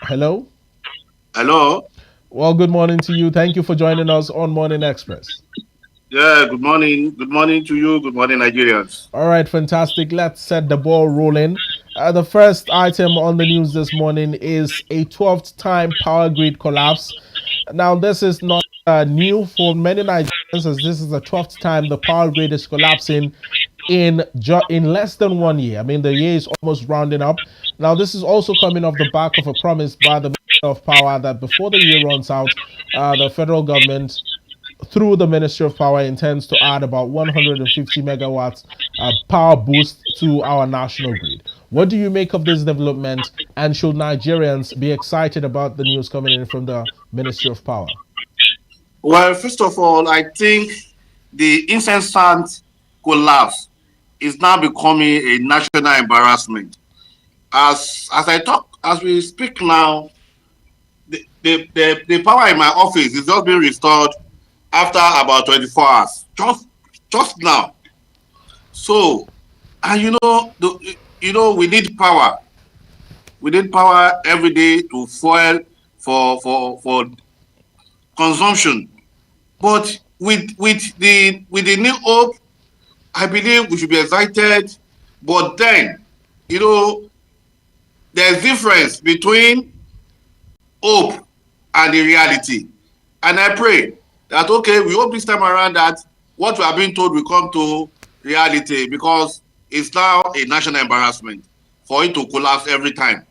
Hello. Hello. Well, good morning to you. Thank you for joining us on Morning Express. Yeah, good morning. Good morning to you. Good morning, Nigerians. All right, fantastic. Let's set the ball rolling. The first item on the news this morning is a 12th time power grid collapse. Now, this is not new for many Nigerians, as this is the 12th time the power grid is collapsing in less than 1 year. I mean, the year is almost rounding up. Now, this is also coming off the back of a promise by the Minister of Power that before the year runs out, the federal government through the Ministry of Power intends to add about 150 megawatts power boost to our national grid. What do you make of this development, and should Nigerians be excited about the news coming in from the Ministry of Power? Well, first of all, I think the incessant collapse is now becoming a national embarrassment. As we speak now, the power in my office is just being restored after about 24 hours. Just now. So, and we need power. We need power every day to fuel for consumption. But with the new hope, I believe we should be excited. But then, you know, there's difference between hope and the reality. And I pray that okay, we hope this time around that what we are being told will come to reality, because it's now a national embarrassment for it to collapse every time.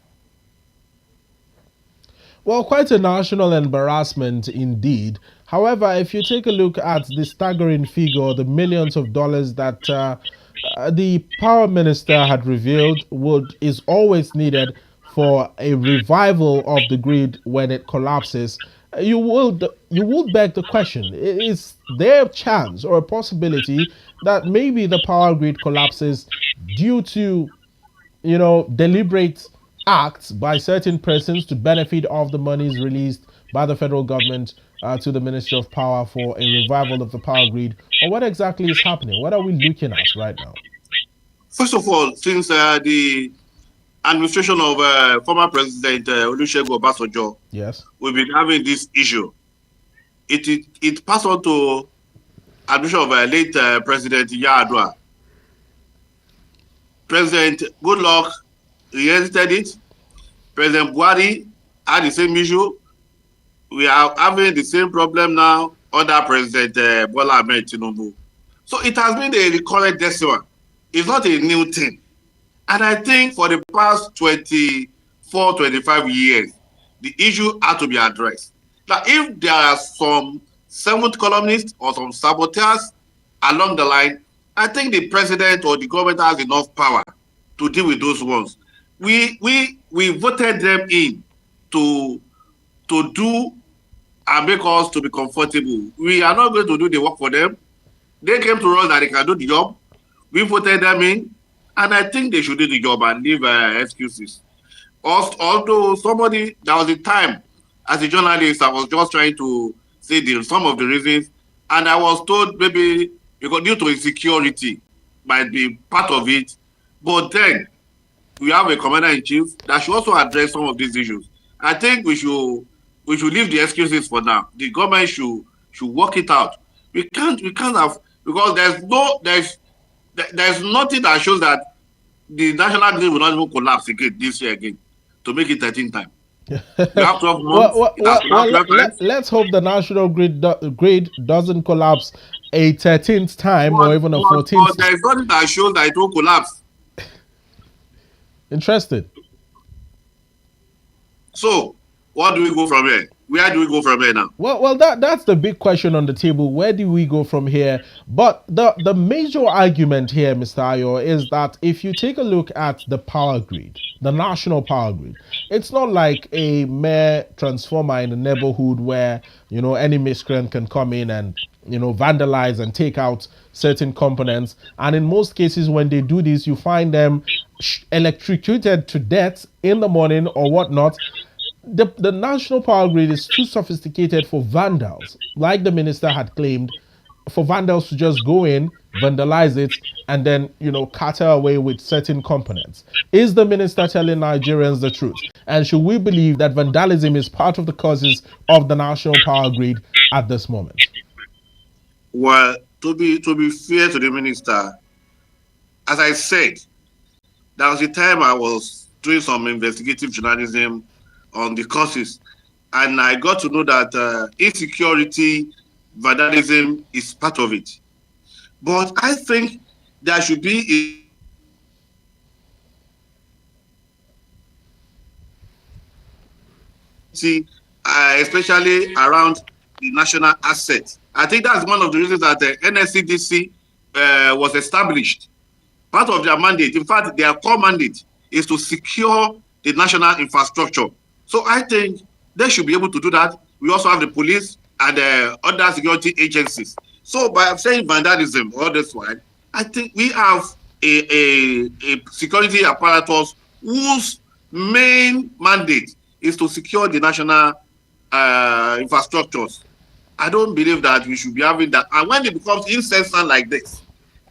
Well, quite a national embarrassment indeed. However, if you take a look at the staggering figure, the millions of dollars that the power minister had revealed would is always needed for a revival of the grid when it collapses, you would beg the question: is there a chance or a possibility that maybe the power grid collapses due to deliberate acts by certain persons to benefit of the monies released by the federal government to the Ministry of Power for a revival of the power grid? Or what exactly is happening? What are we looking at right now? First of all, since the administration of former President Olusegun Obasanjo, Yes. we've been having this issue. It passed on to administration of late President Yar'Adua. President Goodluck reinstated it. President Buhari had the same issue. We are having the same problem now under President Bola Ahmed Tinubu. So it has been a recurrent decimal. It's not a new thing. And I think for the past 24, 25 years, the issue had to be addressed. Now, if there are some seventh columnists or some saboteurs along the line, I think the president or the government has enough power to deal with those ones. We voted them in to do and make us to be comfortable. We are not going to do the work for them. They came to us that they can do the job. We voted them in, and I think they should do the job and leave excuses. Although there was a time as a journalist, I was just trying to say some of the reasons, and I was told maybe because due to insecurity might be part of it. But then we have a commander in chief that should also address some of these issues. I think we should leave the excuses for now. The government should work it out. We can't have, because there's nothing that shows that the national grid will not even collapse again this year again to make it 13 times. We have 12 months. It has collapsed 12 times. Let's hope the national grid doesn't collapse a 13th time or But, even a but, 14th. but there is nothing that shows that it will collapse. Interesting. So, what do we go from here? Where do we go from here now? Well, that's the big question on the table. Where do we go from here? But the major argument here, Mr. Ayo, is that if you take a look at the power grid, the national power grid, it's not like a mere transformer in a neighborhood where any miscreant can come in and vandalize and take out certain components. And in most cases, when they do this, you find them electrocuted to death in the morning or whatnot. The national power grid is too sophisticated for vandals, like the minister had claimed, for vandals to just go in, vandalize it, and then, cater away with certain components. Is the minister telling Nigerians the truth? And should we believe that vandalism is part of the causes of the national power grid at this moment? Well, to be fair to the minister, as I said, there was a time I was doing some investigative journalism on the causes, and I got to know that insecurity, vandalism is part of it. But I think there should be especially around the national assets. I think that's one of the reasons that the NSCDC was established. Part of their mandate, in fact, their core mandate is to secure the national infrastructure. So I think they should be able to do that. We also have the police and other security agencies. So by saying vandalism all this while, I think we have a security apparatus whose main mandate is to secure the national infrastructures. I don't believe that we should be having that. And when it becomes incessant like this,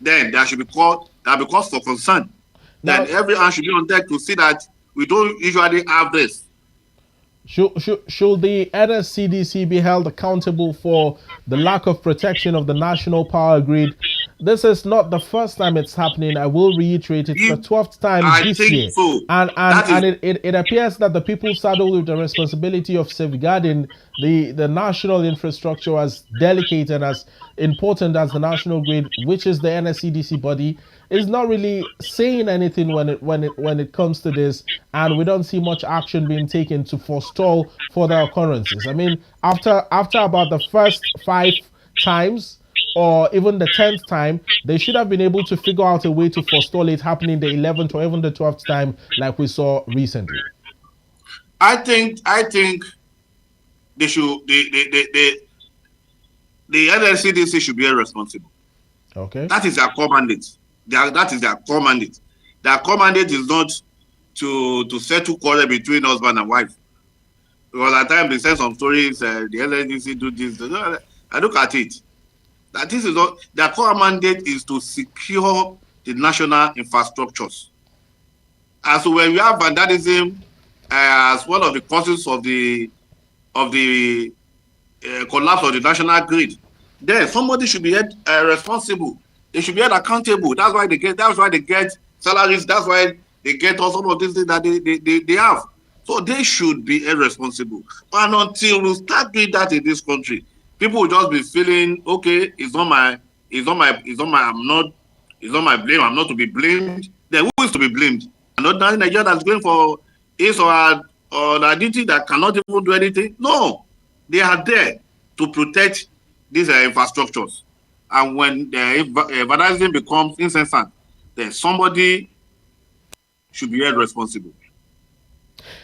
then there should be cause for concern. Then every hand should be on deck to see that we don't usually have this. Should the NSCDC be held accountable for the lack of protection of the national power grid? This is not the first time it's happening. I will reiterate, it's the 12th time this year. So. And it appears that the people saddled with the responsibility of safeguarding the national infrastructure, as delicate and as important as the national grid, which is the NSCDC body, is not really saying anything when it comes to this, and we don't see much action being taken to forestall further occurrences. I mean, after about the first 5 times, or even the 10th time, they should have been able to figure out a way to forestall it happening the 11th or even the 12th time, like we saw recently. I think they should the NLCDC should be responsible. Okay. That is their core mandate. That is their core mandate. Their core mandate is not to settle quarrel between husband and wife. Because at times they say some stories, the NLCDC do this. I look at it. That this is not their core mandate is to secure the national infrastructures. And so when we have vandalism as one of the causes of the collapse of the national grid, then somebody should be held responsible. They should be held accountable. That's why they get salaries. That's why they get all some of these things that they have. So they should be held responsible. And until we start doing that in this country, people will just be feeling, okay, it's not my blame. I'm not to be blamed. Then who is to be blamed? Another Nigeria that's going for his or an identity that cannot even do anything. No, they are there to protect these infrastructures. And when the vandalism becomes incessant, then somebody should be held responsible.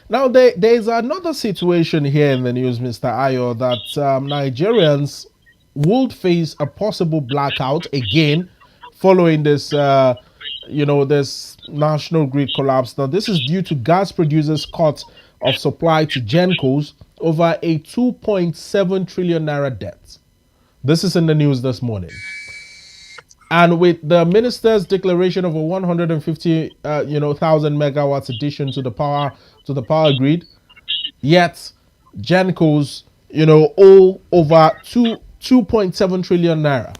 Now, there's another situation here in the news, Mr. Ayo, that Nigerians would face a possible blackout again following this, this national grid collapse. Now, this is due to gas producers' cut of supply to Gencos over a 2.7 trillion naira debt. This is in the news this morning. And with the minister's declaration of a 150,000 megawatts addition to the power grid, yet Gencos, owe over 2.7 trillion naira.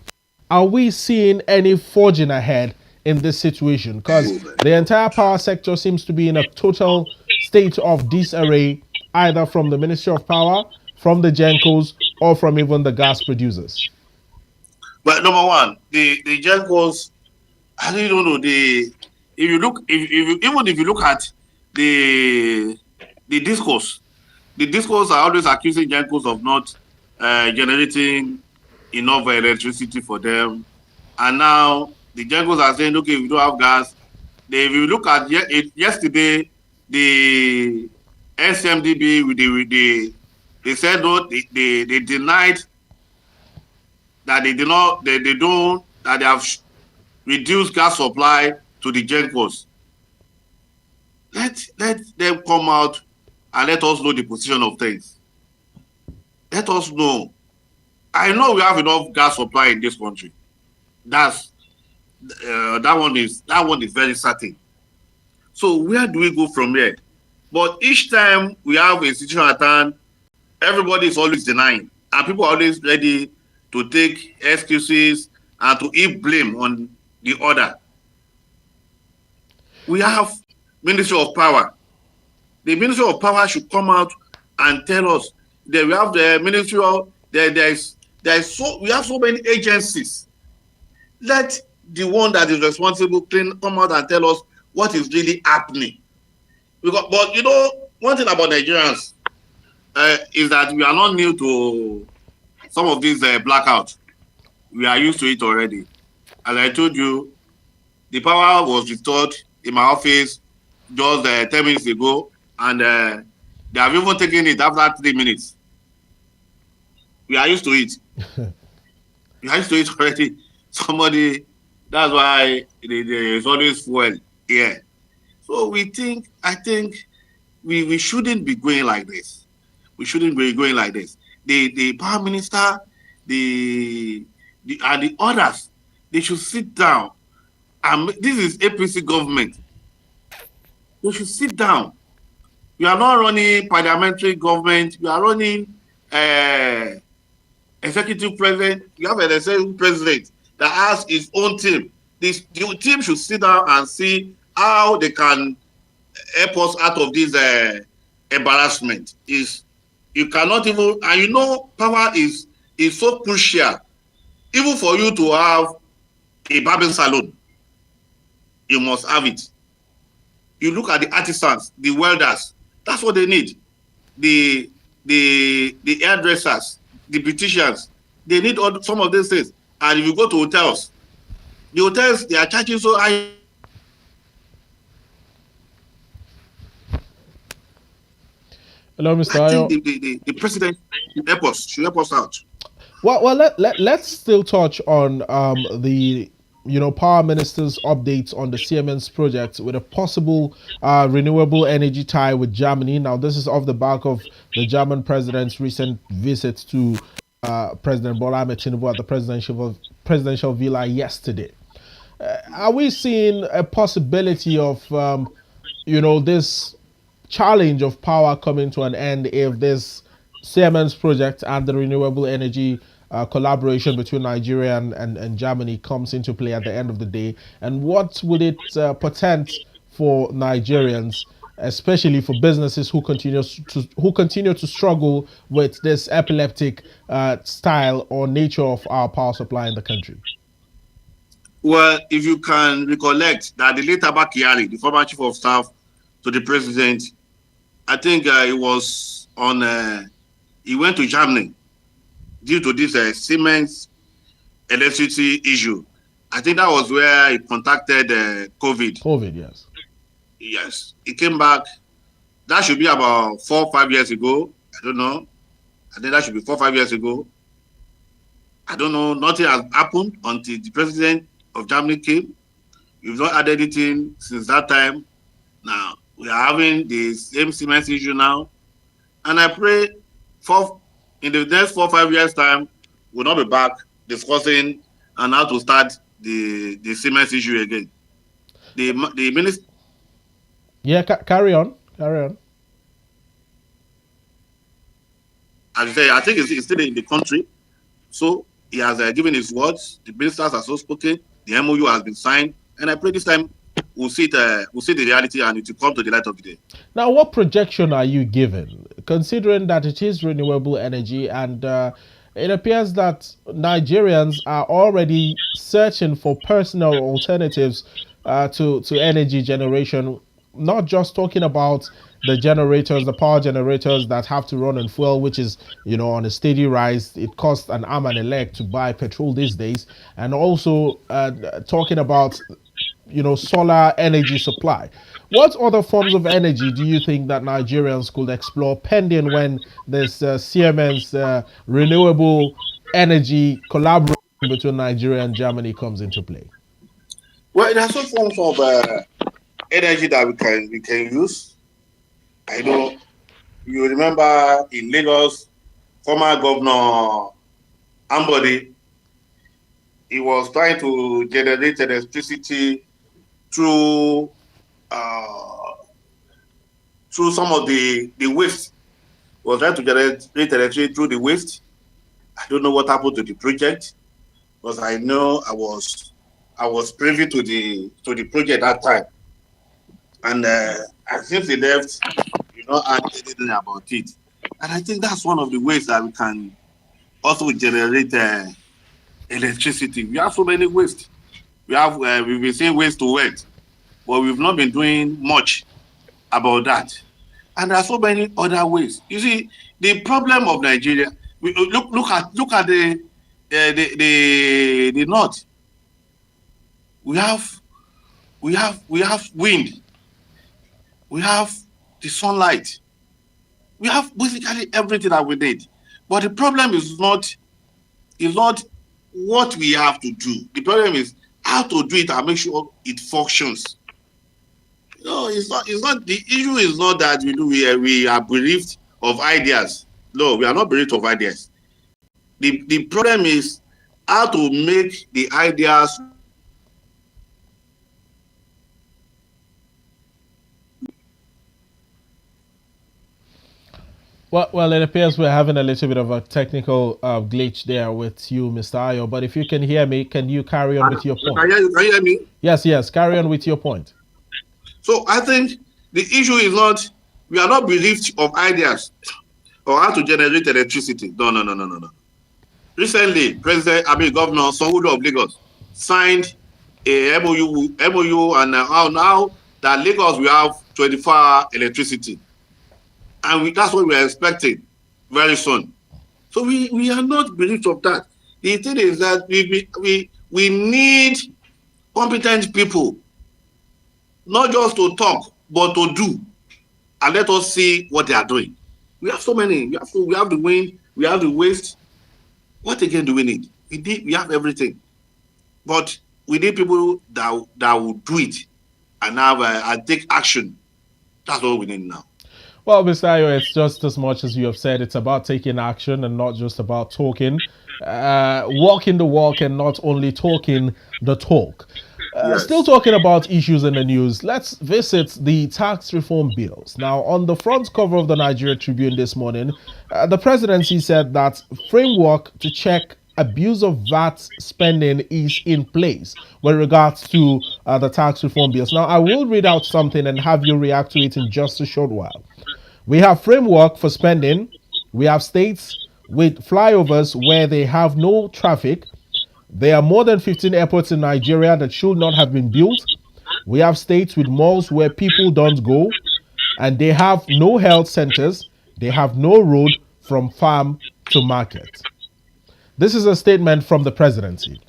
Are we seeing any forging ahead in this situation? Because the entire power sector seems to be in a total state of disarray, either from the Ministry of Power, from the Gencos, or from even the gas producers. But number one, the Gencos, I don't know. If you look at the discourse are always accusing Gencos of not generating enough electricity for them, and now the Gencos are saying, okay, we don't have gas. If you look at yesterday, the SMDB they said no, they denied that they have reduced gas supply to the Gencos. Let them come out and let us know the position of things. Let us know. I know we have enough gas supply in this country. that one is very certain. So where do we go from here? But each time we have a situation at hand, everybody is always denying, and people are always ready to take excuses and to heap blame on the other. We have Ministry of Power. The Ministry of Power should come out and tell us that we have the Ministry of there is so we have so many agencies. Let the one that is responsible come out and tell us what is really happening. But one thing about Nigerians is that we are not new to some of these blackouts. We are used to it already. As I told you, the power was restored in my office just 10 minutes ago, and they have even taken it after 3 minutes. We are used to it. We are used to it already. Somebody, that's why there is always fuel here. So I think we shouldn't be going like this. We shouldn't be going like this. The power minister, and the others, they should sit down. And this is APC government. They should sit down. You are not running parliamentary government. You are running executive president. You have an executive president that has his own team. The team should sit down and see how they can help us out of this embarrassment. You cannot even, and power is so crucial. Even for you to have a barbering salon, you must have it. You look at the artisans, the welders, that's what they need. The hairdressers, the beauticians, they need some of these things. And if you go to hotels, the hotels, they are charging so high. Hello, Mr. I Ayo. think the president should help us out. Well, let's still touch on the power minister's updates on the Siemens project with a possible renewable energy tie with Germany. Now, this is off the back of the German president's recent visit to President Bola Ahmed Tinubu at the presidential villa yesterday. Are we seeing a possibility of this challenge of power coming to an end if this Siemens project and the renewable energy collaboration between Nigeria and Germany comes into play at the end of the day? And what would it portend for Nigerians, especially for businesses who continue to struggle with this epileptic style or nature of our power supply in the country? Well, if you can recollect that the late Abba Kyari, the former chief of staff to the president, I think he went to Germany due to this Siemens electricity issue. I think that was where he contacted COVID. COVID, yes. Yes. He came back. That should be about 4 or 5 years ago. I don't know. I think that should be 4 or 5 years ago. I don't know. Nothing has happened until the president of Germany came. We've not had anything since that time. Now, we are having the same Siemens issue now. And I pray in the next 4 or 5 years' time, we'll not be back discussing on how to start the Siemens issue again. The minister. Yeah, carry on. As I say, I think he's still in the country. So he has given his words. The ministers are so spoken. The MOU has been signed. And I pray this time we'll see the reality and it will come to the light of the day. Now, what projection are you given, considering that it is renewable energy and it appears that Nigerians are already searching for personal alternatives to energy generation, not just talking about the power generators that have to run on fuel, which is, on a steady rise. It costs an arm and a leg to buy petrol these days. And also talking about, solar energy supply. What other forms of energy do you think that Nigerians could explore pending when this Siemens renewable energy collaboration between Nigeria and Germany comes into play? Well, there are some forms of energy that we can use. I know you remember in Lagos, former Governor Ambode, he was trying to generate electricity through through some of the waste. He was trying to generate electricity through the waste. I don't know what happened to the project, because I know I was privy to the project that time, and since he left, you know, I did anything about it. And I think that's one of the ways that we can also generate electricity. We have so many waste. We've been saying waste to wealth, but we've not been doing much about that. And there are so many other ways. You see, the problem of Nigeria. Look at the north. We have wind. We have the sunlight. We have basically everything that we need. But the problem is not what we have to do. The problem is how to do it and make sure it functions. No, it's not. The issue is not that we are bereft of ideas. No, we are not bereft of ideas. The problem is how to make the ideas. Well, it appears we're having a little bit of a technical glitch there with you, Mr. Ayo. But if you can hear me, can you carry on with your point? Can you hear me? Yes, carry on with your point. So I think the issue is not, we are not bereft of ideas or how to generate electricity. No. Recently, Governor Sanwo-Olu of Lagos signed a MOU, and now that Lagos will have 24-hour electricity. And that's what we are expecting very soon. So we are not bereft of that. The thing is that we need competent people, not just to talk, but to do. And let us see what they are doing. We have so many. We have the wind, we have the waste. What again do we need? We have everything. But we need people that will do it and take action. That's what we need now. Well, Mr. Ayo, it's just as much as you have said. It's about taking action and not just about talking. Walking the walk and not only talking the talk. Yes. Still talking about issues in the news, let's visit the tax reform bills. Now, on the front cover of the Nigeria Tribune this morning, the presidency said that framework to check abuse of VAT spending is in place with regards to the tax reform bills. Now, I will read out something and have you react to it in just a short while. We have framework for spending. We have states with flyovers where they have no traffic. There are more than 15 airports in Nigeria that should not have been built. We have states with malls where people don't go, and they have no health centers. They have no road from farm to market. This is a statement from the presidency.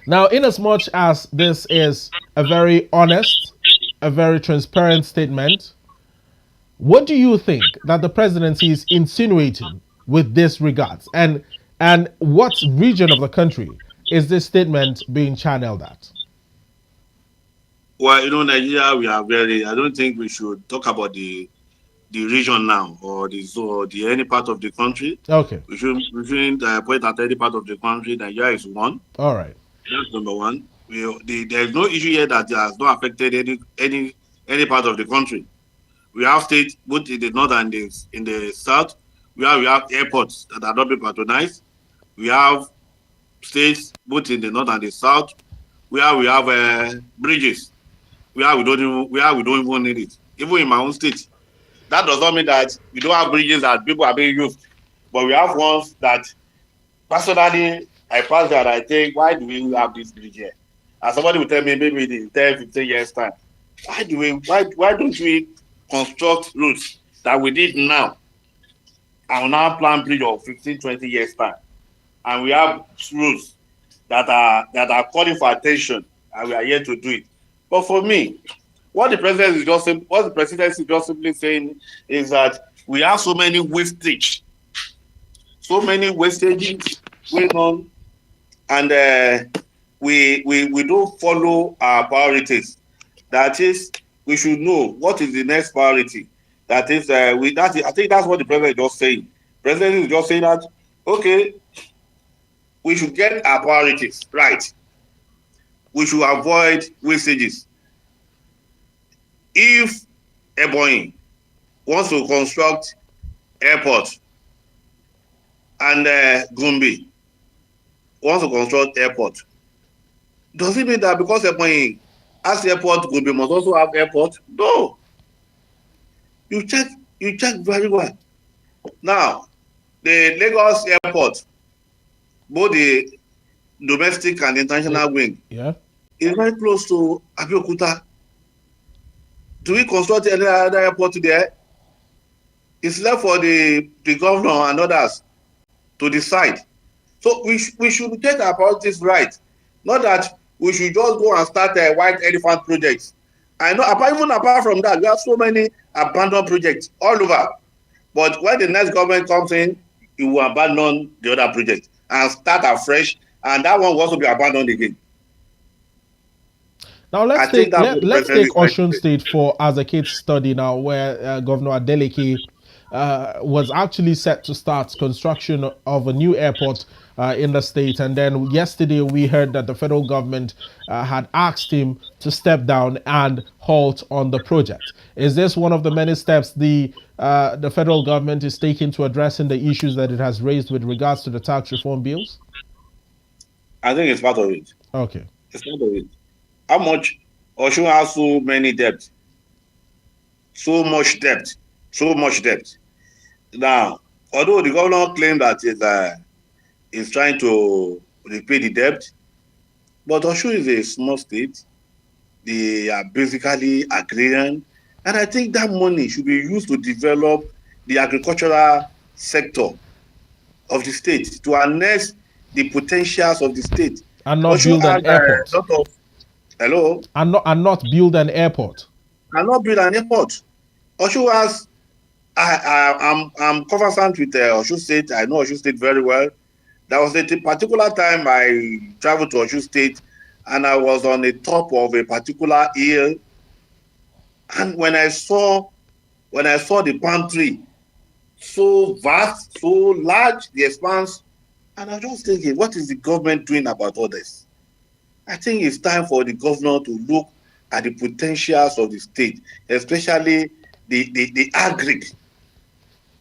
Now, inasmuch as this is a very honest, a very transparent statement, what do you think that the presidency is insinuating with this regards? And what region of the country is this statement being channeled at? Well, Nigeria, I don't think we should talk about the region now or the any part of the country. Okay. We shouldn't point at any part of the country. Nigeria is one. All right. That's number one. There's no issue here that has not affected any part of the country. We have states both in the north and in the south. We have airports that are not being patronized. We have states both in the north and the south where we have bridges where we don't even need it. Even in my own state, that does not mean that we don't have bridges that people are being used, but we have ones that personally I pass that I think, why do we have this bridge here? And somebody will tell me maybe in 10, 15 years time, why don't we construct roads that we did now and now plan bridge of 15, 20 years time? And we have roads that are calling for attention, and we are here to do it. But for me, what the president is just simply saying is that we have so many wastages going on, and we don't follow our priorities. That is, we should know what is the next priority. That is, I think that's what the president is just saying. The president is just saying that, okay, we should get our priorities right. We should avoid wastages. If Ebonyi wants to construct airport and Gombe wants to construct airport, does it mean that because Ebonyi has airport, Gombe must also have airport? No. You check very well. Now, the Lagos airport, both the domestic and international wing, is very close to Abeokuta. Do we construct any other airport there? It's left for the governor and others to decide. So we should take our priorities right. Not that we should just go and start a white elephant projects. I know, even apart from that, we have so many abandoned projects all over. But when the next government comes in, it will abandon the other project and start afresh, and that one will also be abandoned again. Now let's take Osun State for as a case study now, where Governor Adeleke was actually set to start construction of a new airport in the state, and then yesterday we heard that the federal government had asked him to step down and halt on the project. Is this one of the many steps the federal government is taking to addressing the issues that it has raised with regards to the tax reform bills? I think it's part of it. Okay, it's part of it. How much Osun has so many debt, so much debt. Now, although the governor claimed that he's trying to repay the debt, but Osun is a small state. They are basically agrarian, and I think that money should be used to develop the agricultural sector of the state, to harness the potentials of the state, and not build an airport. Hello? And not build an airport. Osun has. I'm conversant with Osun State. I know Osun State very well. There was a particular time I traveled to Osun State, and I was on the top of a particular hill. And when I saw the palm tree, so vast, so large, the expanse, and I was just thinking, what is the government doing about all this? I think it's time for the governor to look at the potentials of the state, especially the agri.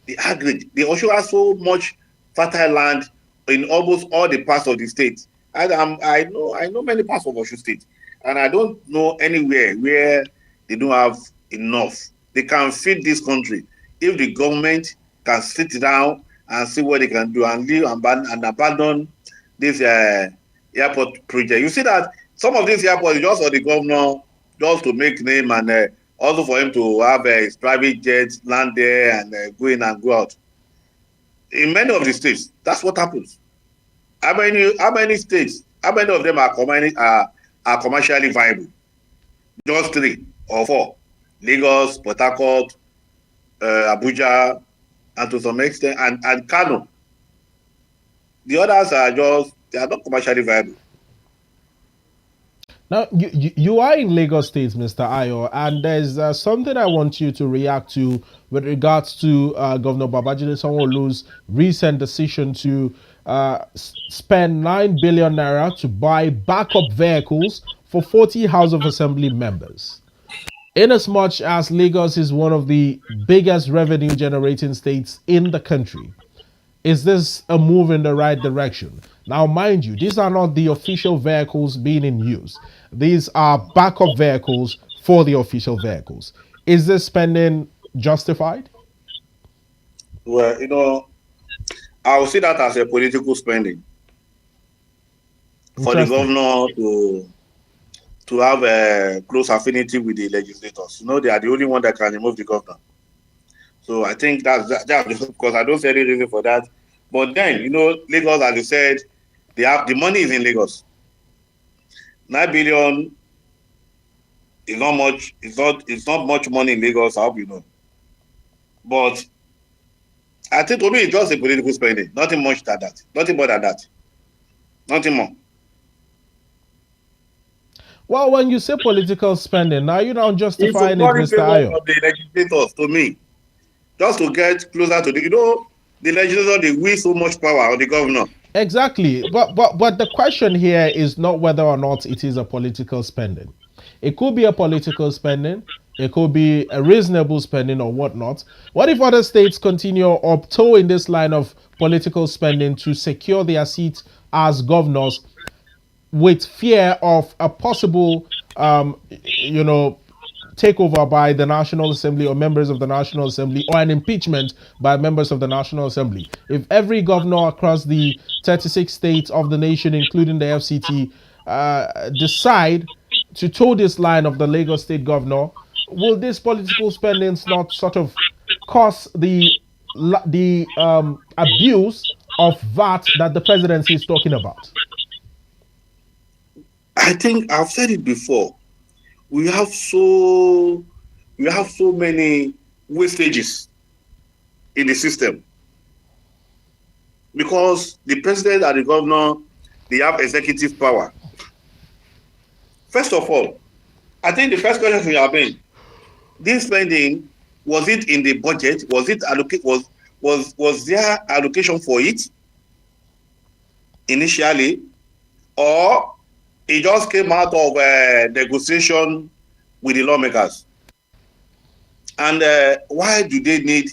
The Osun has so much fertile land in almost all the parts of the state. I know many parts of Osun State, and I don't know anywhere where they don't have enough. They can feed this country if the government can sit down and see what they can do and leave and abandon this airport project. You see that some of these airports just for the governor, just to make name, and also for him to have his private jets land there and go in and go out. In many of the states, that's what happens. How many states? How many of them are commercially viable? Just 3 or 4: Lagos, Port Harcourt, Abuja, and to some extent, and Kano. The others they are not commercially viable. Now, you are in Lagos State, Mr. Ayo, and there's something I want you to react to with regards to Governor Babajide Sanwo-Olu's recent decision to spend 9 billion naira to buy backup vehicles for 40 House of Assembly members. Inasmuch as Lagos is one of the biggest revenue generating states in the country, is this a move in the right direction? Now, mind you, these are not the official vehicles being in use. These are backup vehicles for the official vehicles. Is this spending justified? Well, I will see that as a political spending for the governor to have a close affinity with the legislators. They are the only one that can remove the governor. So I think that's because I don't see any reason for that. But then, Lagos, as you said, the money is in Lagos. 9 billion is not much. It's not much money in Lagos. I hope you know. But I think to me it's just a political spending. Nothing much than that. Nothing more than that. Nothing more. Well, when you say political spending, now you're not justifying it, Mr. Ayo. Of the legislators, to me, just to get closer to the, the legislature, they wield so much power on the governor. Exactly. But the question here is not whether or not it is a political spending. It could be a political spending. It could be a reasonable spending or whatnot. What if other states continue or toe in this line of political spending to secure their seats as governors with fear of a possible, you know, takeover by the National Assembly or members of the National Assembly or an impeachment by members of the National Assembly? If every governor across the 36 states of the nation, including the FCT, decide to toe this line of the Lagos State governor, will these political spendings not sort of cause the abuse of VAT that the presidency is talking about? I think I've said it before. We have so many wastages in the system because the president and the governor, they have executive power. First of all, I think the first question should have been, this spending, was it in the budget? Was it was there allocation for it initially, or it just came out of negotiation with the lawmakers? And why do they need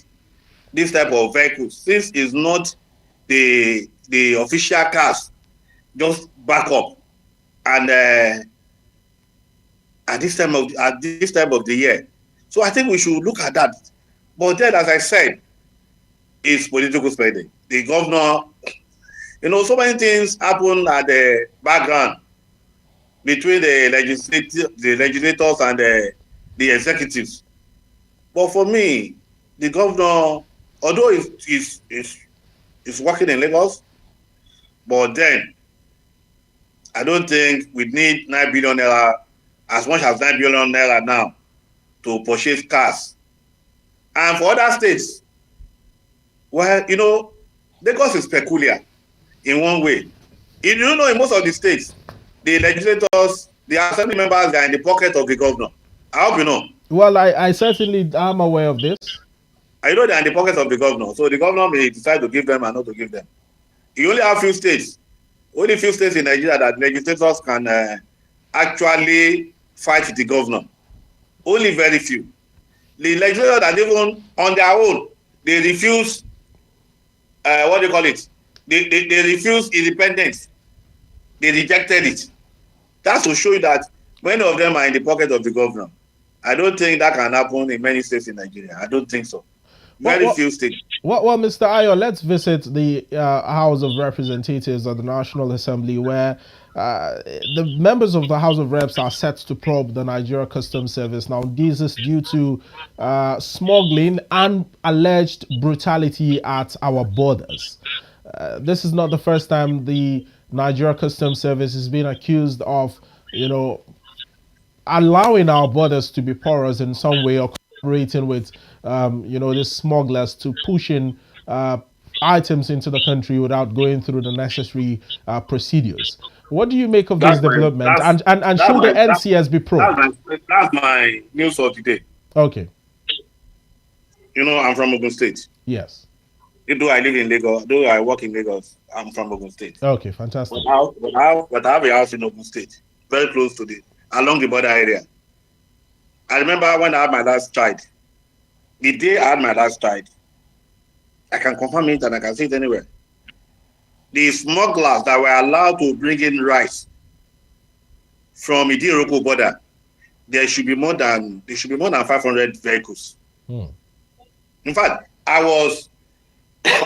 this type of vehicles? This is not the official cars, just back up. And at this time of the year, so I think we should look at that. But then, as I said, it's political spending. The governor, so many things happen at the background between the legislators and the executives. But for me, the governor, although is working in Lagos, but then I don't think we need 9 billion naira, as much as 9 billion naira now, to purchase cars. And for other states, well, Lagos is peculiar in one way. In most of the states, the legislators, the assembly members, are in the pocket of the governor. I hope you know. Well, I certainly am aware of this. I know they're in the pocket of the governor, so the governor may decide to give them and not to give them. You only have few states in Nigeria that legislators can actually fight the governor. Only very few. The legislators that even on their own, they refuse, what do you call it? They refuse independence. They rejected it. That's to show you that many of them are in the pocket of the governor. I don't think that can happen in many states in Nigeria. I don't think so. Very few states. Well, Mr. Ayo, let's visit the House of Representatives of the National Assembly, where the members of the House of Reps are set to probe the Nigerian Customs Service. Now, this is due to smuggling and alleged brutality at our borders. This is not the first time the Nigerian Customs Service is being accused of, allowing our borders to be porous in some way, or cooperating with, the smugglers to push in items into the country without going through the necessary procedures. What do you make of this development? And should the NCS be probed? That's my news for today. Okay. I'm from Ogun State. Yes. Though I live in Lagos, though I work in Lagos, I'm from Ogun State. Okay, fantastic. But I have a house in Ogun State, very close to along the border area. I remember when I had my last child. The day I had my last child, I can confirm it and I can see it anywhere. The smugglers that were allowed to bring in rice from the Idiroko border, there should be more than 500 vehicles. In fact,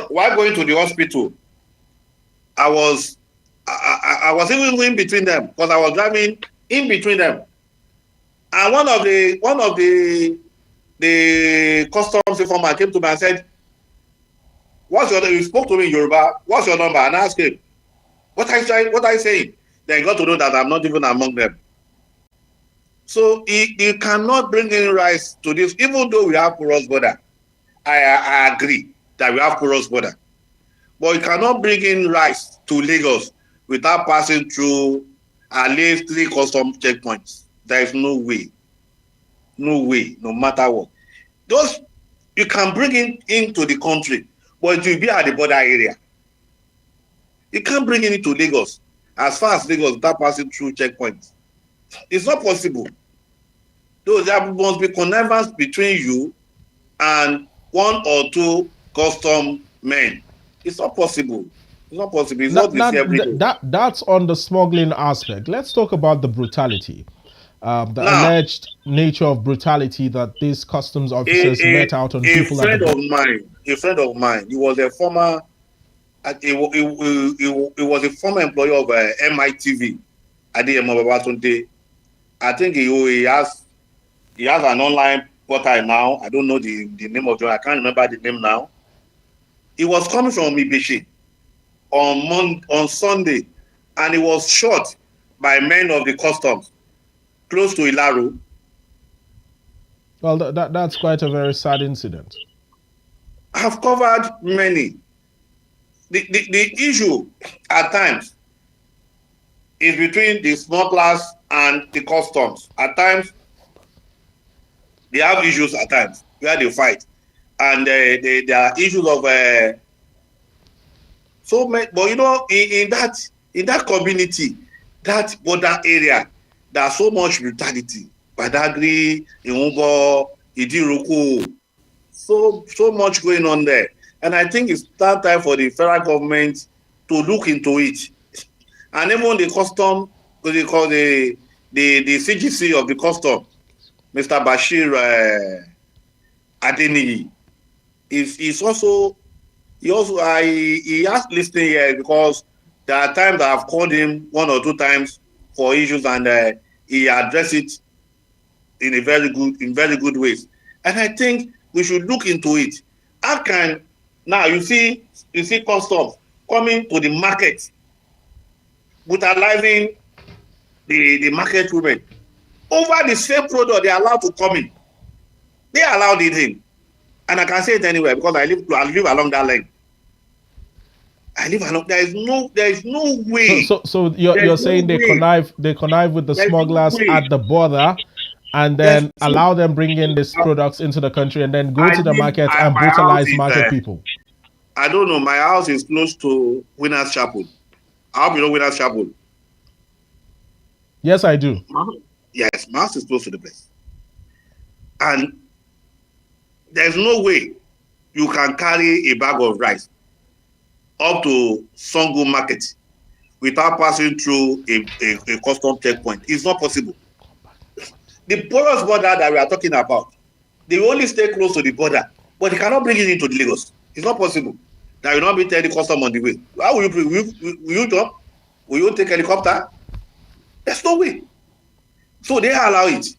while going to the hospital, I was even in between them, because I was driving in between them. And one of the customs informer came to me and said, he spoke to me in Yoruba, what's your number? And I asked him, what are you saying? Then he got to know that I'm not even among them. So he cannot bring in rice to this, even though we have porous border. I agree that we have porous border. But you cannot bring in rice to Lagos without passing through at least 3 custom checkpoints. There is no way. No way, no matter what. Those you can bring into the country, but it will be at the border area. You can't bring it into Lagos as far as Lagos without passing through checkpoints. It's not possible. There must be connivance between you and one or two custom men. It's not possible. It's not possible. It's what we see every day. That's on the smuggling aspect. Let's talk about the brutality. The Now, alleged nature of brutality that these customs officers met out on people. A friend of mine, he was a former, he was a former employee of MITV. I think he has an online portal now. I don't know the name of it. I can't remember the name now. He was coming from Ibeshi on Sunday, and he was shot by men of the customs close to Ilaro. Well, that's quite a very sad incident. I've covered many. The issue at times is between the smugglers and the customs. At times, they have issues at times where they fight. And there are issues of so many, but you know, in that community, that border area, there's so much brutality. Badagry, Iwungo, Idiruku, so much going on there. And I think it's that time for the federal government to look into it. And even the custom, what they call the CGC of the custom, Mr. Bashir Adeniyi, is also he has listening here, because there are times that I've called him 1 or 2 times for issues, and he addressed it in very good ways. And I think we should look into it. How can now you see customs coming to the market, brutalizing the market women over the same product they are allowed to come in. They allowed it in. And I can say it anywhere because I live along that line. There is no way. So you're saying they connive with the smugglers at the border, and then allow them bring in these products into the country, and then go to the market and brutalize market people. I don't know. My house is close to Winners Chapel. I hope you know Winners Chapel. Yes, I do. Yes, my house is close to the place. And there's no way you can carry a bag of rice up to Songo Market without passing through a custom checkpoint. It's not possible. The porous border that we are talking about, they only stay close to the border, but they cannot bring it into the Lagos. It's not possible. That will not be telling custom on the way. How will you jump? Will you take helicopter? There's no way. So they allow it.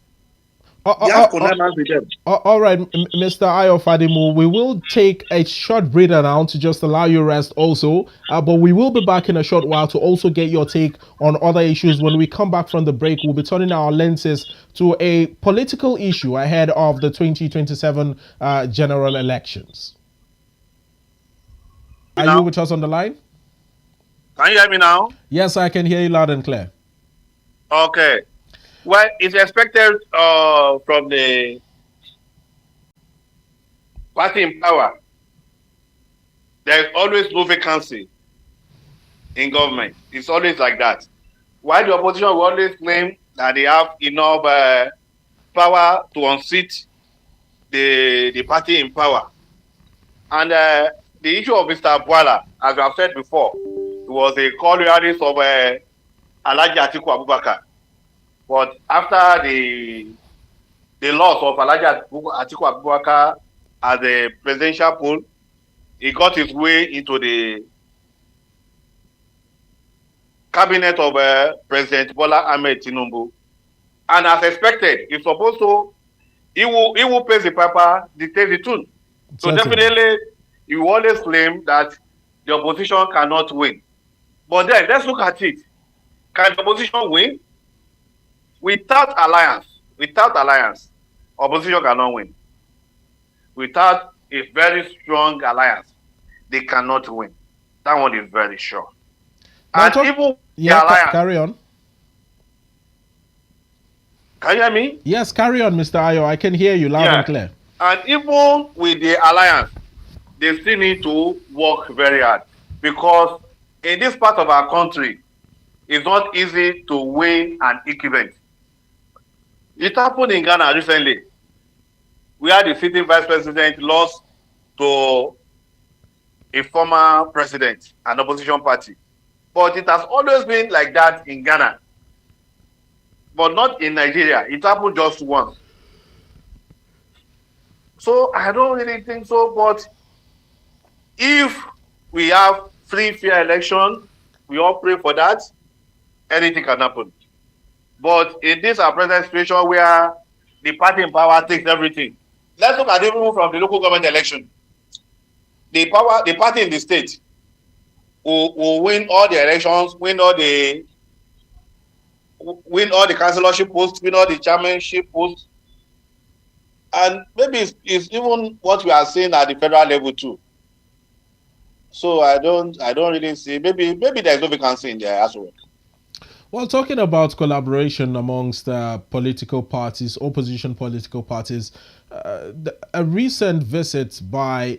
All right, Mr. Ayo Fadimu, we will take a short breather now to just allow you rest also, but we will be back in a short while to also get your take on other issues. When we come back from the break, we'll be turning our lenses to a political issue ahead of the 2027 general elections. Are you with us on the line? Can you hear me now? Yes, I can hear you loud and clear. Okay. Well, it's expected from the party in power. There's always no vacancy in government. It's always like that. Why the opposition will always claim that they have enough power to unseat the party in power. And the issue of Mr. Bwala, as I have said before, it was a colonialist of Alhaji Atiku Abubakar. But after the loss of Alhaji Atiku Abubakar as a presidential poll, he got his way into the cabinet of President Bola Ahmed Tinubu. And as expected, he's supposed to, he will pay the piper, dictate the tune. So definitely, he will always claim that the opposition cannot win. But then, let's look at it. Can the opposition win? Without alliance, opposition cannot win. Without a very strong alliance, they cannot win. That one is very sure. And even the alliance. Carry on. Can you hear me? Yes, carry on, Mr. Ayo. I can hear you loud and clear. And even with the alliance, they still need to work very hard, because in this part of our country, it's not easy to win an equivalent. It happened in Ghana recently, where the sitting vice president lost to a former president, an opposition party. But it has always been like that in Ghana, but not in Nigeria. It happened just once. So I don't really think so. But if we have free, fair election, we all pray for that, anything can happen. But in this our present situation where the party in power takes everything, let's look at it even from the local government election. The party in the state will win all the elections, win all the councillorship posts, win all the chairmanship posts, and maybe it's even what we are seeing at the federal level too. So I don't really see, maybe there's no vacancy in there as well. Well, talking about collaboration amongst political parties, opposition political parties, a recent visit by,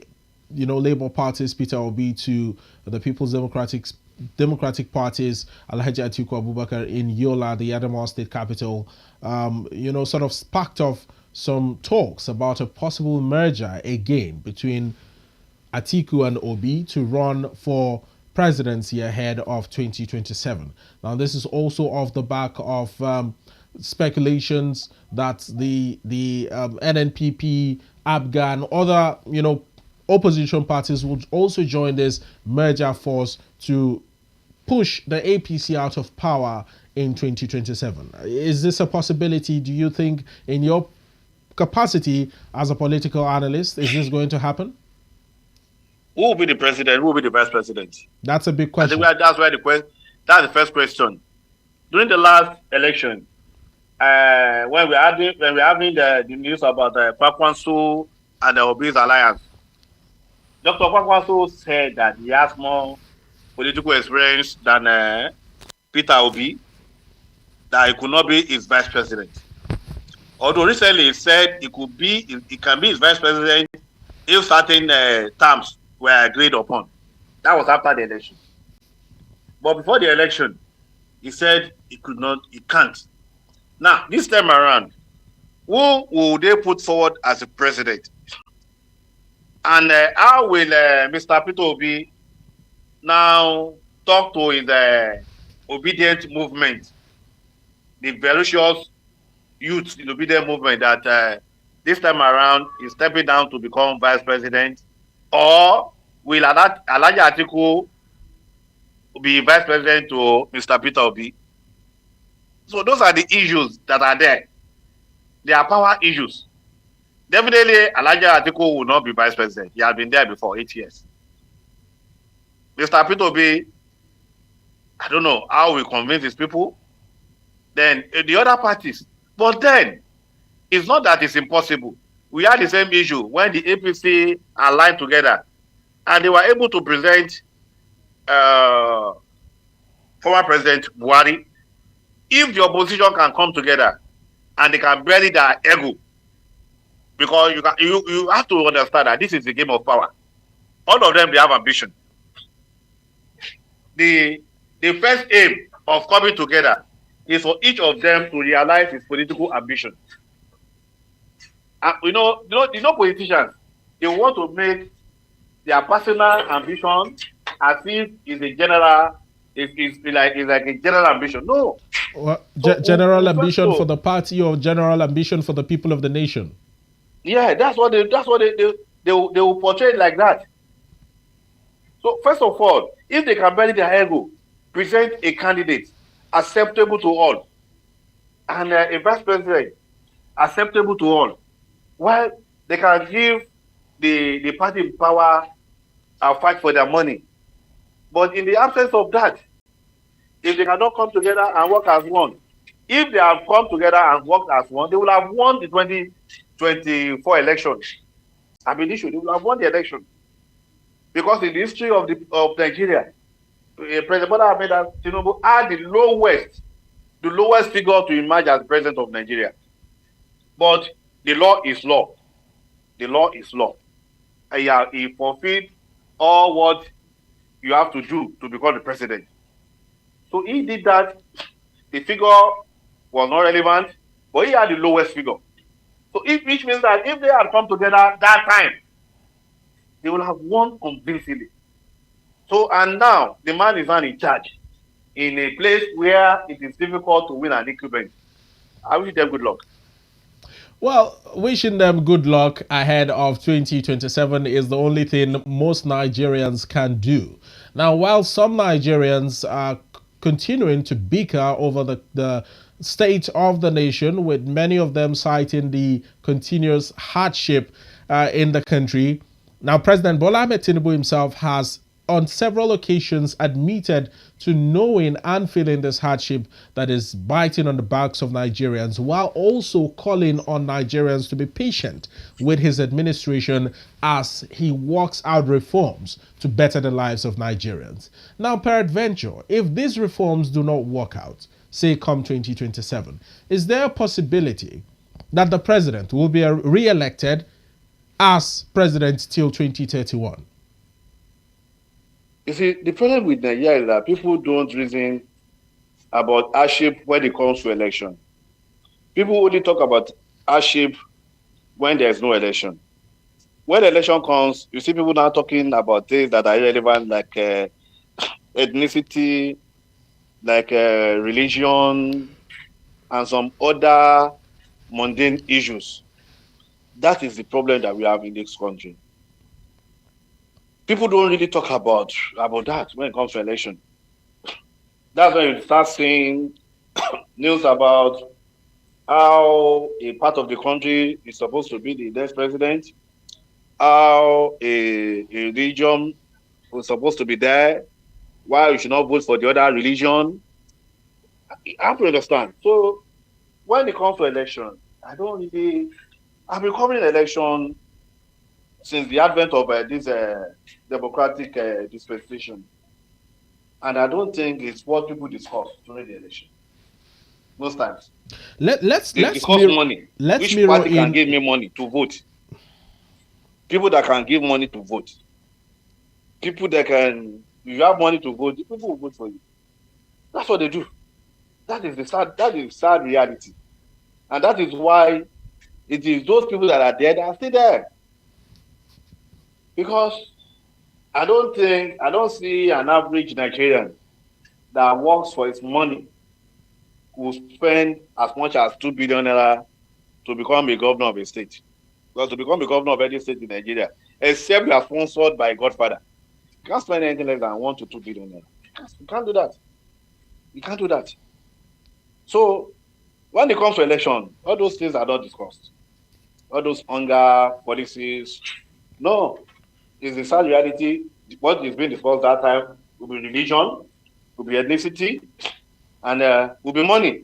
Labour Party's Peter Obi to the People's Democratic Party's Alhaji Atiku Abubakar in Yola, the Adamawa State capital, sort of sparked off some talks about a possible merger again between Atiku and Obi to run for presidency ahead of 2027. Now, this is also off the back of speculations that the NNPP, ABGA, and other opposition parties would also join this merger force to push the APC out of power in 2027. Is this a possibility? Do you think, in your capacity as a political analyst, is this going to happen? Who will be the president? Who will be the vice president? That's a big question. I think that's the first question. During the last election, when we're having the news about Kwakwanso and the Obi's alliance, Dr. Kwakwanso said that he has more political experience than Peter Obi, that he could not be his vice president. Although recently he said he can be his vice president if certain terms were agreed upon. That was after the election. But before the election, he said he can't. Now, this time around, who will they put forward as a president? And how will Mr. Peter Obi now talk to his obedient movement, the ferocious youth in the obedient movement that this time around is stepping down to become vice president? Or will Alhaji Atiku be vice president to Mr. Peter Obi? So those are the issues that are there. They are power issues. Definitely, Alhaji Atiku will not be vice president. He has been there before 8 years. Mr. Peter Obi, I don't know how we convince his people. Then the other parties. But then, it's not that it's impossible. We had the same issue when the APC aligned together and they were able to present former President Buhari. If the opposition can come together and they can bury their ego, because you have to understand that this is a game of power. All of them, they have ambition. The first aim of coming together is for each of them to realize his political ambition. Politicians, they want to make their personal ambition as if it's a general, it's like a general ambition. No. Well, general ambition for the party or general ambition for the people of the nation? Yeah, that's what they will portray it like that. So first of all, if they can bury their ego, present a candidate acceptable to all, and a vice president acceptable to all, well, they can give the party in power a fight for their money. But in the absence of that, if they cannot come together and work as one, if they have come together and worked as one, they will have won the 2024 election. I mean, they will have won the election. Because in the history of Nigeria, President Bola Ahmed Tinubu had the lowest figure to emerge as president of Nigeria. But the law is law. The law is law. he fulfilled all what you have to do to become the president. So he did that. The figure was not relevant, but he had the lowest figure. So which means that if they had come together that time, they will have won convincingly. So, and now the man is not in charge in a place where it is difficult to win an incumbent. I wish them good luck. Well, wishing them good luck ahead of 2027 is the only thing most Nigerians can do. Now, while some Nigerians are continuing to bicker over the state of the nation, with many of them citing the continuous hardship in the country, now President Bola Ahmed Tinubu himself has on several occasions admitted to knowing and feeling this hardship that is biting on the backs of Nigerians, while also calling on Nigerians to be patient with his administration as he works out reforms to better the lives of Nigerians. Now, peradventure, if these reforms do not work out, say come 2027, is there a possibility that the president will be re-elected as president till 2031? You see, the problem with Nigeria is that people don't reason about hardship when it comes to election. People only talk about hardship when there is no election. When the election comes, you see people now talking about things that are irrelevant, like ethnicity, like religion, and some other mundane issues. That is the problem that we have in this country. People don't really talk about that when it comes to election. That's when you start seeing news about how a part of the country is supposed to be the next president, how a religion was supposed to be there, why you should not vote for the other religion. I have to understand. So when it comes to election, I've been covering election since the advent of this democratic dispensation. And I don't think it's what people discuss during the election. Most times. Let's They discuss money. Which party can give me money to vote? People that can give money to vote. People that can, if you have money to vote, people will vote for you. That's what they do. That is sad reality. And that is why it is those people that are there that are still there. Because I don't see an average Nigerian that works for his money will spend as much as 2 billion naira to become a governor of a state. Because to become a governor of any state in Nigeria, except you are sponsored by a godfather, you can't spend anything less than 1 to 2 billion naira. You can't do that. You can't do that. So when it comes to election, all those things are not discussed. All those hunger policies, no. It's the sad reality. What is being discussed that time will be religion, will be ethnicity, and will be money.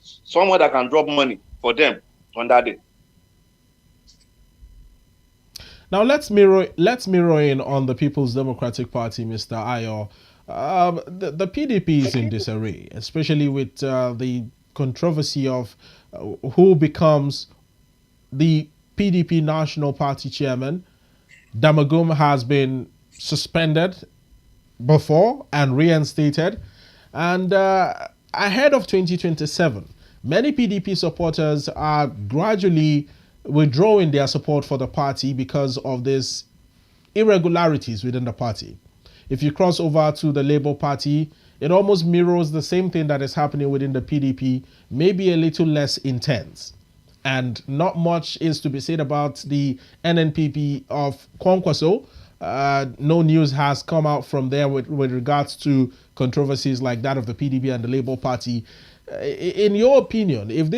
Someone that can drop money for them on that day. Now let's mirror in on the People's Democratic Party, Mr. Ayo. The PDP is in disarray, especially with the controversy of who becomes the PDP National Party chairman. Damagum has been suspended before and reinstated. And ahead of 2027, many PDP supporters are gradually withdrawing their support for the party because of these irregularities within the party. If you cross over to the Labour Party, it almost mirrors the same thing that is happening within the PDP, maybe a little less intense. And not much is to be said about the NNPP of Kwankwaso. No news has come out from there with regards to controversies like that of the PDP and the Labour Party. In your opinion, if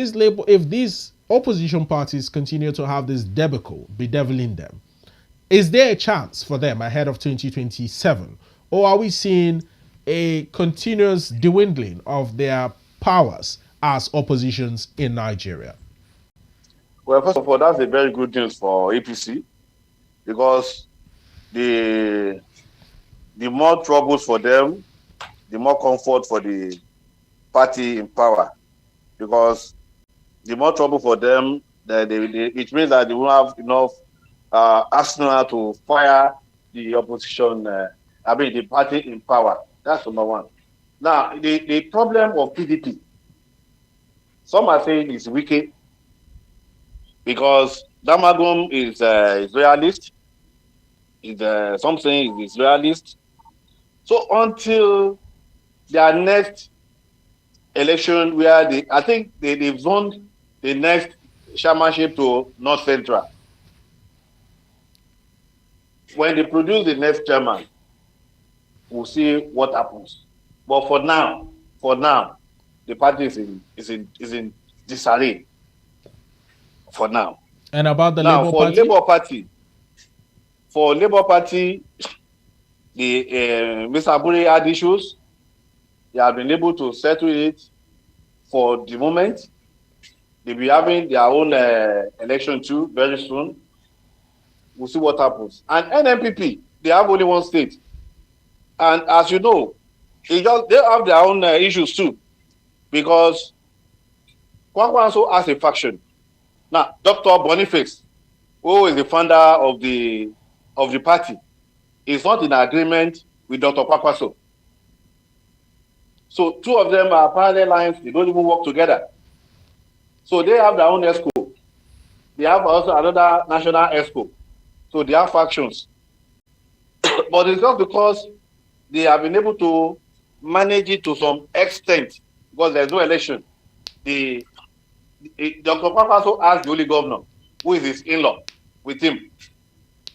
these opposition parties continue to have this debacle bedeviling them, is there a chance for them ahead of 2027? Or are we seeing a continuous dwindling of their powers as oppositions in Nigeria? Well, first of all, that's a very good news for APC because the more troubles for them, the more comfort for the party in power. Because the more trouble for them, it means that they won't have enough arsenal to fire the opposition, the party in power. That's number one. Now, the problem of PDP, some are saying it's wicked because Damagum is realist. Some saying it's realist. So until their next election, where I think they've zoned the next chairmanship to North Central. When they produce the next chairman, we'll see what happens. But for now, the party is in disarray. For now. And about the now, Labour for Party? Labour Party, the Mr. Aburi had issues. They have been able to settle it for the moment. They'll be having their own election too very soon. We'll see what happens. And NNPP, they have only one state. And as you know, they have their own issues too. Because Kwankwanso has a faction. Now, Dr. Boniface, who is the founder of the party, is not in agreement with Dr. Kwankwanso. So two of them are parallel lines. They don't even work together. So they have their own ESCO. They have also another national ESCO. So they have factions. But it's just because they have been able to manage it to some extent because there's no election. Dr. Kwankwanso has the only governor, who is his in-law, with him.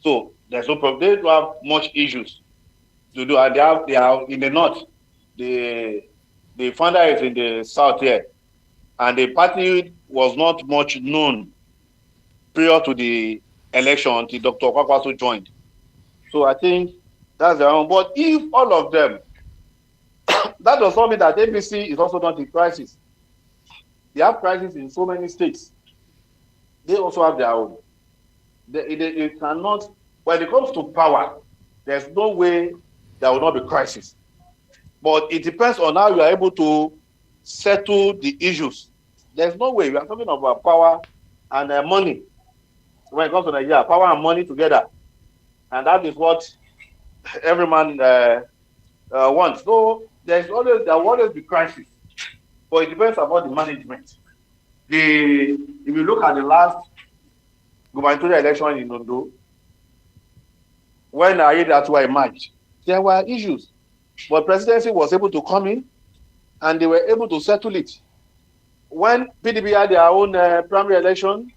So there's no problem. They don't have much issues to do. And they are in the north. The founder is in the south here. And the party was not much known prior to the election until Dr. Kwankwanso joined. So I think that's their own. But if all of them, that does not mean that APC is also not in crisis. They have crisis in so many states. They also have their own. They cannot, when it comes to power, there's no way there will not be crisis. But it depends on how you are able to settle the issues. There's no way. We are talking about power and money. When it comes to Nigeria, power and money together. And that is what every man wants. So there will always be crisis. But it depends upon the management. If you look at the last gubernatorial election in Ondo, when Ayedatua emerged, there were issues. But Presidency was able to come in and they were able to settle it. When PDP had their own primary election,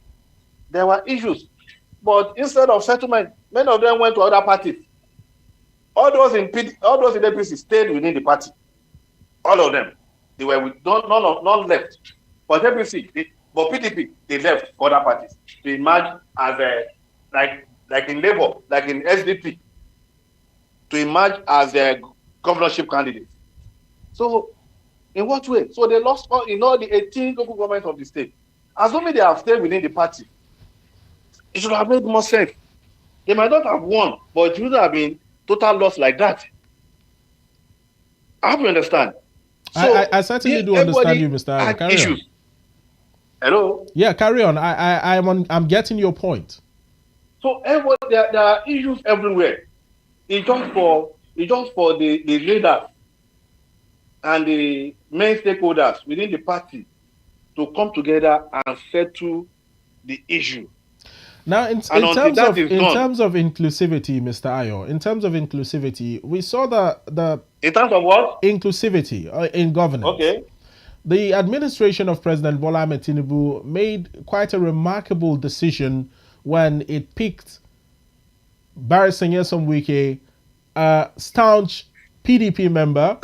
there were issues. But instead of settlement, many of them went to other parties. All those in APC stayed within the party. All of them. They were with none left. But PDP, they left other parties to emerge as like in Labour, like in SDP, to emerge as a governorship candidate. So, in what way? So they lost in all the 18 local governments of the state. Assuming they have stayed within the party, it should have made more sense. They might not have won, but it should have been total loss like that. I hope you understand. So I certainly do understand you, Mr. Ayo. Carry on. Hello? Yeah, carry on. I'm getting your point. So there are issues everywhere. It's just for the leaders and the main stakeholders within the party to come together and settle the issue. Now, in terms of inclusivity, Mr. Ayo, in terms of inclusivity, we saw the in terms of what? Inclusivity in governance. Okay. The administration of President Bola Ahmed Tinubu made quite a remarkable decision when it picked Barry Nyesom Wike, a staunch PDP member,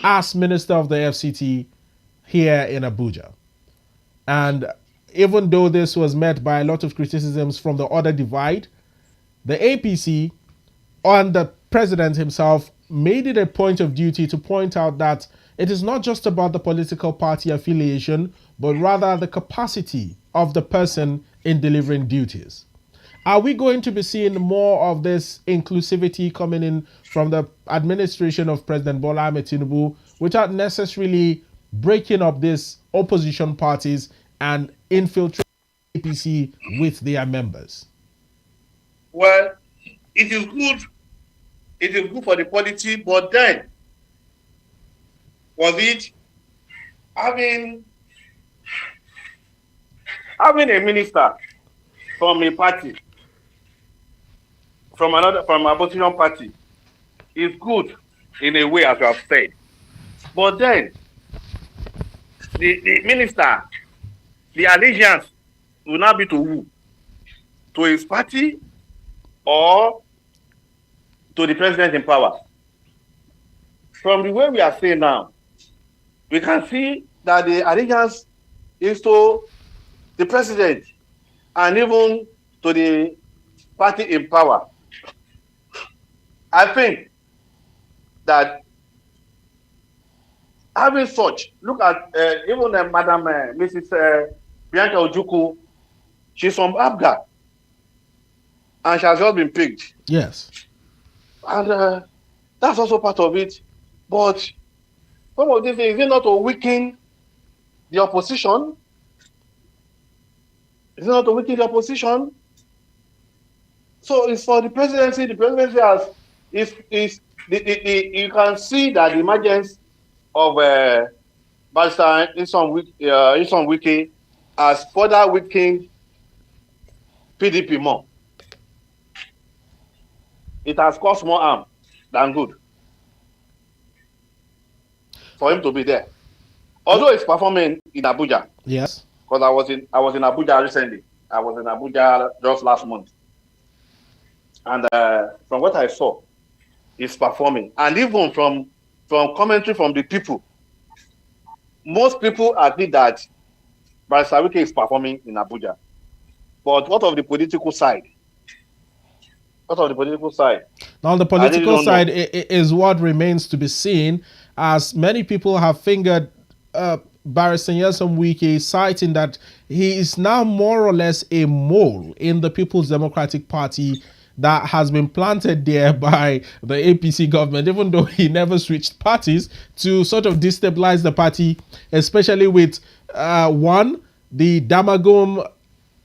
as Minister of the FCT here in Abuja. And even though this was met by a lot of criticisms from the other divide, the APC and the president himself made it a point of duty to point out that it is not just about the political party affiliation, but rather the capacity of the person in delivering duties. Are we going to be seeing more of this inclusivity coming in from the administration of President Bola Ahmed Tinubu without necessarily breaking up these opposition parties and infiltrating APC with their members? Well, it is good. It is good for the polity, but then was it having having a minister from a party, from an opposition party, is good in a way, as you have said. But then the minister, the allegiance will not be to who? To his party or to the president in power. From the way we are saying now, we can see that the allegiance is to the president and even to the party in power. I think that having such, look at even Madam Mrs. Bianca Ojukwu, she's from Abga and she has just been picked. Yes. And that's also part of it. But some of these things, is it not to weaken the opposition? Is it not to weaken the opposition? So it's for the presidency. The presidency has you can see that the emergence of Barrister Nyesom Wike has further weakened PDP more. It has caused more harm than good for him to be there. Although he's performing in Abuja. Yes. Because I was in Abuja recently. I was in Abuja just last month. And from what I saw, he's performing. And even from commentary from the people, most people agree that Barrister Wike is performing in Abuja. But what of the political side? What of the political side? Now, the political side is what remains to be seen, as many people have fingered Barrister Nyesom Wike, citing that he is now more or less a mole in the People's Democratic Party that has been planted there by the APC government, even though he never switched parties, to sort of destabilize the party, especially with one, the Damagum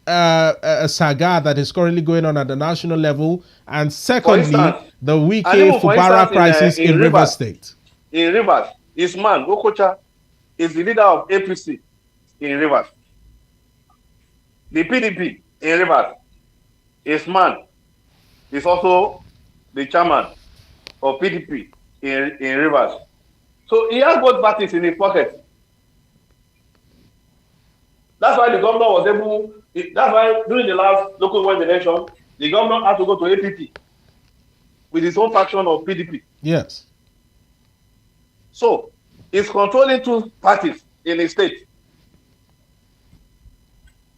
saga that is currently going on at the national level, and secondly, the Wike Fubara crisis in Rivers State. In Rivers, his man, Okocha, is the leader of APC in Rivers. The PDP in Rivers, his man is also the chairman of PDP in Rivers. So he has both parties in his pocket. That's why the governor was able, that's why during the last local government election, the governor had to go to APP with his own faction of PDP. Yes. So he's controlling two parties in the state.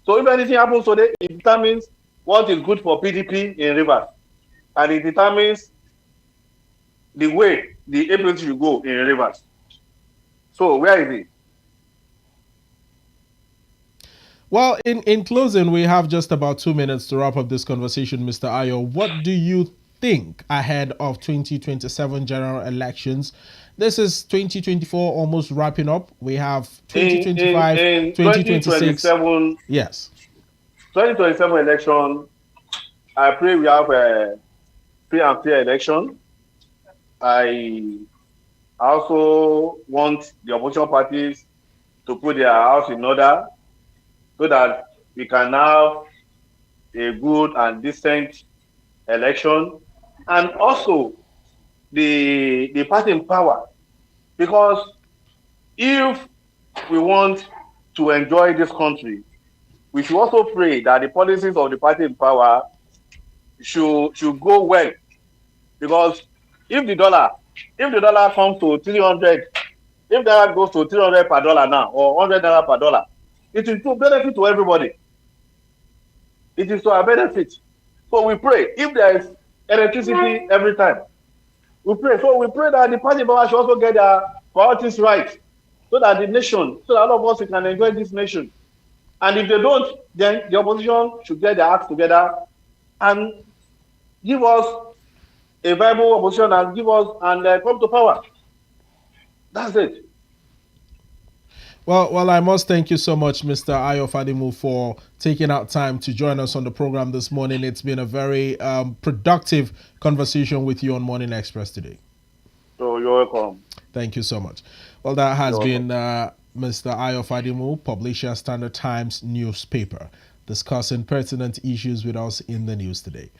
So if anything happens today, it determines what is good for PDP in Rivers. And it determines the way the APC should go in Rivers. So where is he? Well, in closing, we have just about 2 minutes to wrap up this conversation, Mr. Ayo. What do you think ahead of 2027 general elections? This is 2024 almost wrapping up. We have 2025, in 2026. Yes. 2027 election, I pray we have a free and fair election. I also want the opposition parties to put their house in order so that we can have a good and decent election. And also the party in power, because if we want to enjoy this country, we should also pray that the policies of the party in power should go well. Because if the dollar comes to 300, if the dollar goes to 300 per dollar now, or 100 naira per dollar, it is to benefit to everybody. It is to our benefit. So we pray, if there is electricity every time, we pray. So we pray that the party power should also get their priorities right, so that the nation, so that all of us can enjoy this nation. And if they don't, then the opposition should get their acts together and give us a viable opposition and give us and come to power. That's it. Well, I must thank you so much, Mr. Ayo Fadimu, for taking out time to join us on the program this morning. It's been a very productive conversation with you on Morning Express today. So you're welcome. Thank you so much. Well, that has You're welcome. been Mr. Ayo Fadimu, publisher Standard Times newspaper, discussing pertinent issues with us in the news today.